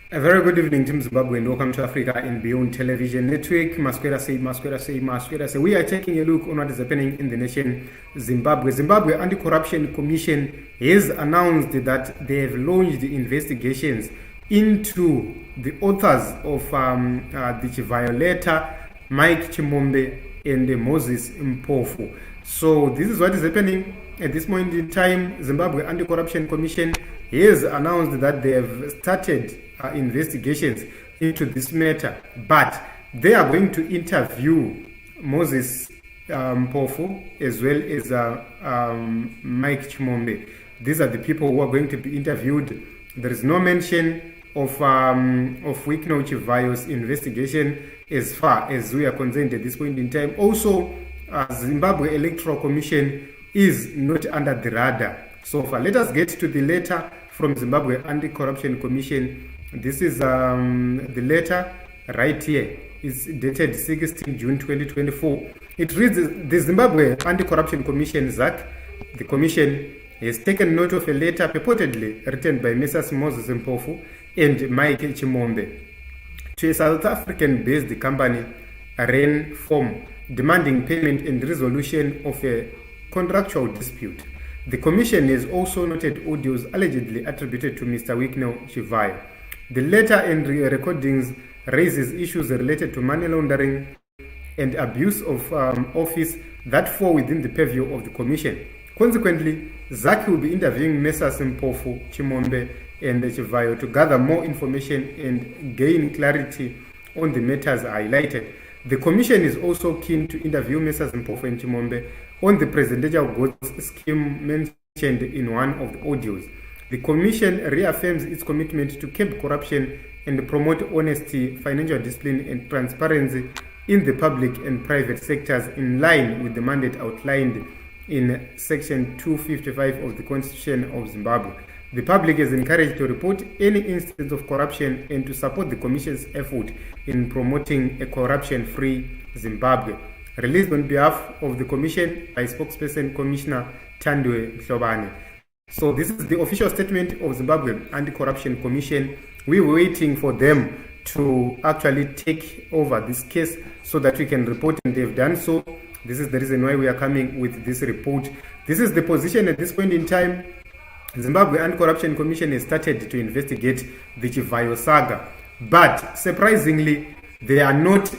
A very good evening, Team Zimbabwe, and welcome to Africa and Beyond Television Network. Masquera say. We are taking a look on what is happening in the nation, Zimbabwe. Zimbabwe Anti Corruption Commission has announced that they have launched investigations into the authors of the Chivhayo letter, Mike Chimombe and Moses Mpofu. So this is what is happening at this point in time. Zimbabwe Anti Corruption Commission has announced that they have started investigations into this matter, but they are going to interview Moses Mpofu as well as Mike Chimombe. These are the people who are going to be interviewed. There is no mention of Chivhayo's investigation as far as we are concerned at this point in time. Also, Zimbabwe Electoral Commission is not under the radar so far. Let us get to the letter from Zimbabwe Anti Corruption Commission. This is the letter right here. It's dated 16 June 2024. It reads, the Zimbabwe Anti Corruption Commission, Zacc, the commission has taken note of a letter purportedly written by Messrs. Moses Mpofu and Mike Chimombe to a South African-based company, REN Form, demanding payment and resolution of a contractual dispute. The commission has also noted audios allegedly attributed to Mr. Chivhayo. The letter and recordings raises issues related to money laundering and abuse of office that fall within the purview of the commission. Consequently, Zacc will be interviewing Messrs. Mpofu, Chimombe, and Chivhayo to gather more information and gain clarity on the matters highlighted. The commission is also keen to interview Messrs. Mpofu and Chimombe on the presidential goods scheme mentioned in one of the audios. The commission reaffirms its commitment to curb corruption and promote honesty, financial discipline, and transparency in the public and private sectors in line with the mandate outlined in Section 255 of the Constitution of Zimbabwe. The public is encouraged to report any instance of corruption and to support the Commission's effort in promoting a corruption-free Zimbabwe. Released on behalf of the Commission by spokesperson Commissioner Tandwe Mhlobane. So this is the official statement of Zimbabwe Anti Corruption Commission. We're waiting for them to actually take over this case so that we can report, and they've done so. This is the reason why we are coming with this report. This is the position at this point in time. Zimbabwe Anti Corruption Commission has started to investigate the Chivhayo saga, but surprisingly, they are not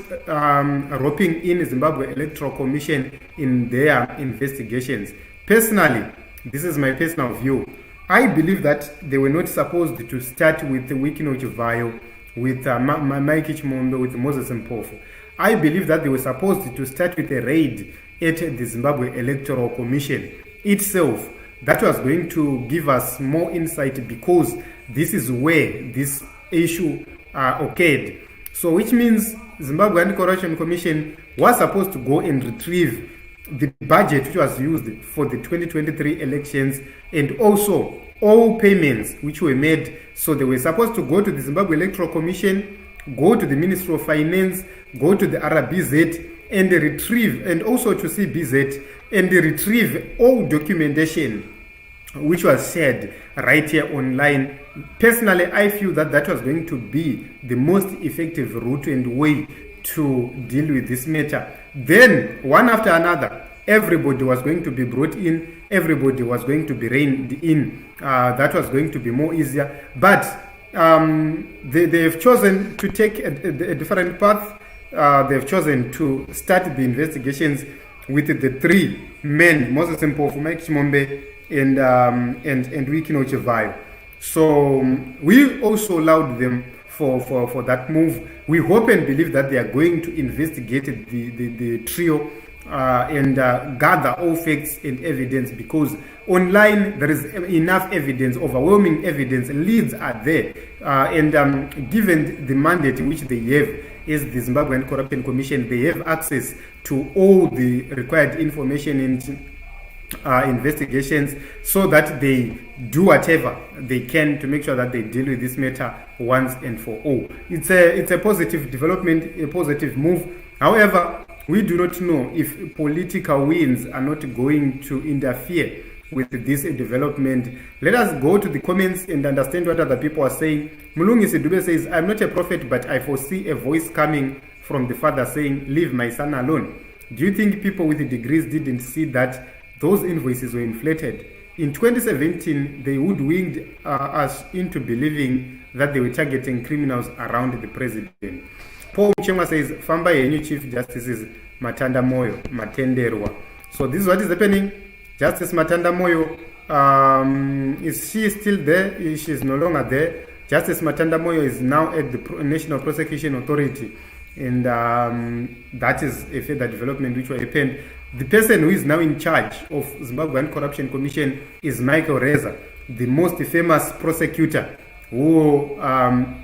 roping in Zimbabwe Electoral Commission in their investigations. Personally, this is my personal view. I believe that they were not supposed to start with Chivhayo, with Mike Chimombe, with Moses Mpofu. I believe that they were supposed to start with a raid at the Zimbabwe Electoral Commission itself. That was going to give us more insight, because this is where this issue occurred. So which means Zimbabwe Anti Corruption Commission was supposed to go and retrieve the budget which was used for the 2023 elections, and also all payments which were made. So they were supposed to go to the Zimbabwe Electoral Commission, go to the Ministry of Finance, go to the RBZ, and retrieve, and also to CBZ, and retrieve all documentation which was shared right here online. Personally, I feel that that was going to be the most effective route and way to deal with this matter. Then, one after another, everybody was going to be brought in, everybody was going to be reined in. That was going to be more easier. But they've chosen to take a different path. They've chosen to start the investigations with the three men, Moses Mpofu, Mike Chimombe, and Chivhayo. So we also allowed them for that move. We hope and believe that they are going to investigate the trio and gather all facts and evidence, because online there is enough evidence, overwhelming evidence, leads are there, and given the mandate which they have as the Zimbabwe Anti Corruption Commission, they have access to all the required information and investigations, so that they do whatever they can to make sure that they deal with this matter once and for all. It's a positive development, a positive move. However, we do not know if political winds are not going to interfere with this development. Let us go to the comments and understand what other people are saying. Mulungisi Dube says, I'm not a prophet, but I foresee a voice coming from the Father saying, leave my son alone. Do you think people with the degrees didn't see that those invoices were inflated? In 2017, they hoodwinked us into believing that they were targeting criminals around the president. Paul Chema says, Famba Yenyu Chief Justices Matanda Moyo, Matenderwa. So this is what is happening. Justice Matanda Moyo, is she still there? She is no longer there. Justice Matanda Moyo is now at the National Prosecution Authority. And that is a further development which will happen. The person who is now in charge of Zimbabwe Anti Corruption Commission is Michael Reza, the most famous prosecutor who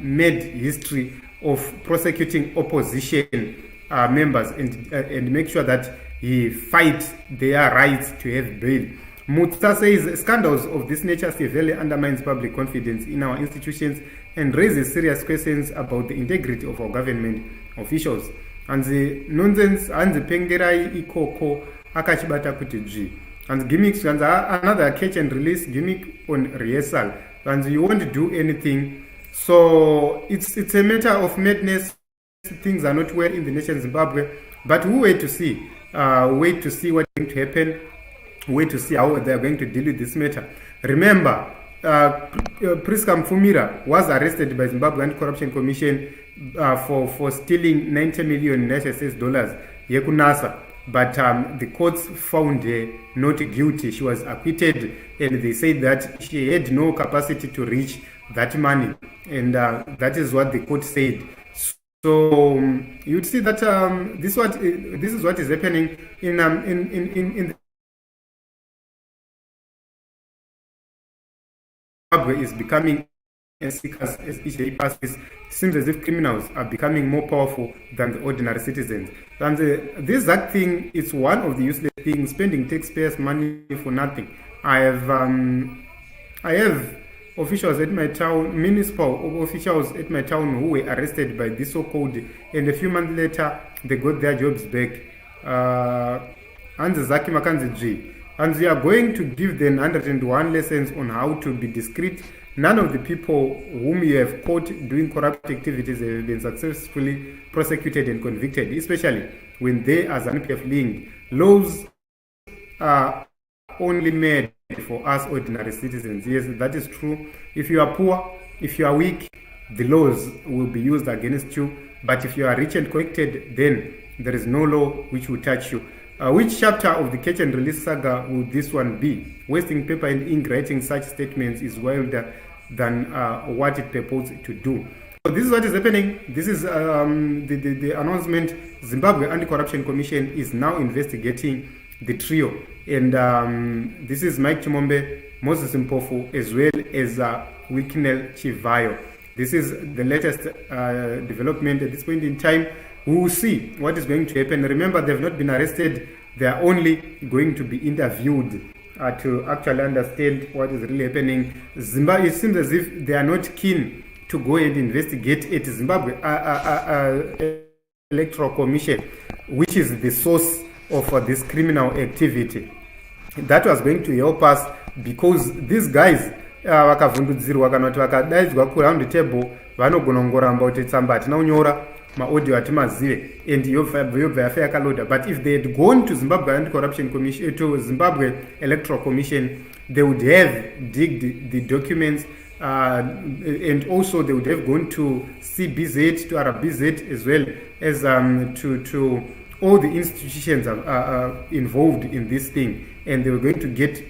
made history of prosecuting opposition members and make sure that he fights their rights to have bail. Mutsa says scandals of this nature severely undermines public confidence in our institutions and raises serious questions about the integrity of our government officials. And the nonsense and the pengerai ikoko akachibata kuti G. And gimmicks and another catch and release gimmick on rehearsal. And you won't do anything. So it's a matter of madness. Things are not well in the nation Zimbabwe. But we wait to see. Wait to see what's going to happen. Wait to see how they are going to deal with this matter. Remember, Priska Mfumira was arrested by Zimbabwe Anti Corruption Commission for stealing $90 million US dollars. Yekunasa. But the courts found her not guilty. She was acquitted, and they said that she had no capacity to reach that money, and that is what the court said. So you'd see that this is what is happening in Zimbabwe is becoming as each day passes. It seems as if criminals are becoming more powerful than the ordinary citizens. And this Zacc thing is one of the useless things, spending taxpayers' money for nothing. I have officials at my town, municipal officials at my town who were arrested by this so-called, and a few months later they got their jobs back. And Zacc Makanzi G. And we are going to give them 101 lessons on how to be discreet. None of the people whom you have caught doing corrupt activities have been successfully prosecuted and convicted, especially when they are NPF linked. Laws are only made for us ordinary citizens. Yes, that is true. If you are poor, if you are weak, the laws will be used against you. But if you are rich and connected, then there is no law which will touch you. Which chapter of the catch and release saga would this one be? Wasting paper and ink writing such statements is wilder than what it purports to do. So this is what is happening. This is the announcement. Zimbabwe Anti Corruption Commission is now investigating the trio. And this is Mike Chimombe, Moses Mpofu, as well as Wikinel Chivhayo. This is the latest development at this point in time. We will see what is going to happen. Remember, they have not been arrested. They are only going to be interviewed to actually understand what is really happening. Zimbabwe, it seems as if they are not keen to go and investigate it. Zimbabwe Electoral Commission, which is the source of this criminal activity. That was going to help us because these guys vakavhundudzirwa kana kuti vakadaidzwa kuround the table vanogona kungoramba kuti tsamba hatina kunyora maaudio hatimazive and yobva yafa yakaloda. But if they had gone to Zimbabwe Anti Corruption Commission, to Zimbabwe Electoral Commission, they would have digged the documents and also they would have gone to CBZ, to RBZ, as well as to all the institutions involved in this thing, and they were going to get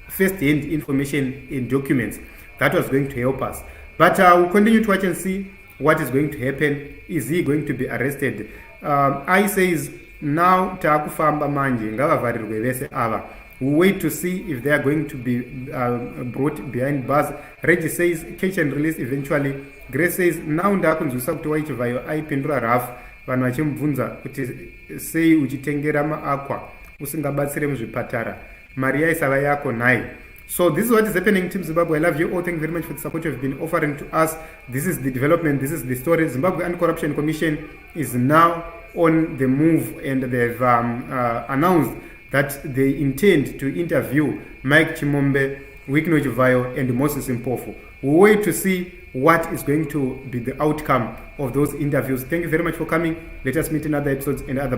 first-hand information in documents. That was going to help us. But we'll continue to watch and see what is going to happen. Is he going to be arrested? I says now taakufamba manje ngavavharirwe vese ava. We'll wait to see if they are going to be brought behind bars. Reggie says catch and release eventually. Grace says now ndakunzwisa kuti Chivhayo aipindura Raf vanhu vachimubvunza kuti sei uchitengera maakwa usingabatsire muzvipatara mari yaisava yako nhai. So this is what is happening, Team Zimbabwe. I love you all. Thank you very much for the support you have been offering to us. This is the development. This is the story. Zimbabwe Anti Corruption Commission is now on the move, and they've announced that they intend to interview Mike Chimombe, Chivhayo, and Moses Mpofu. We'll wait to see what is going to be the outcome of those interviews. Thank you very much for coming. Let us meet in other episodes and other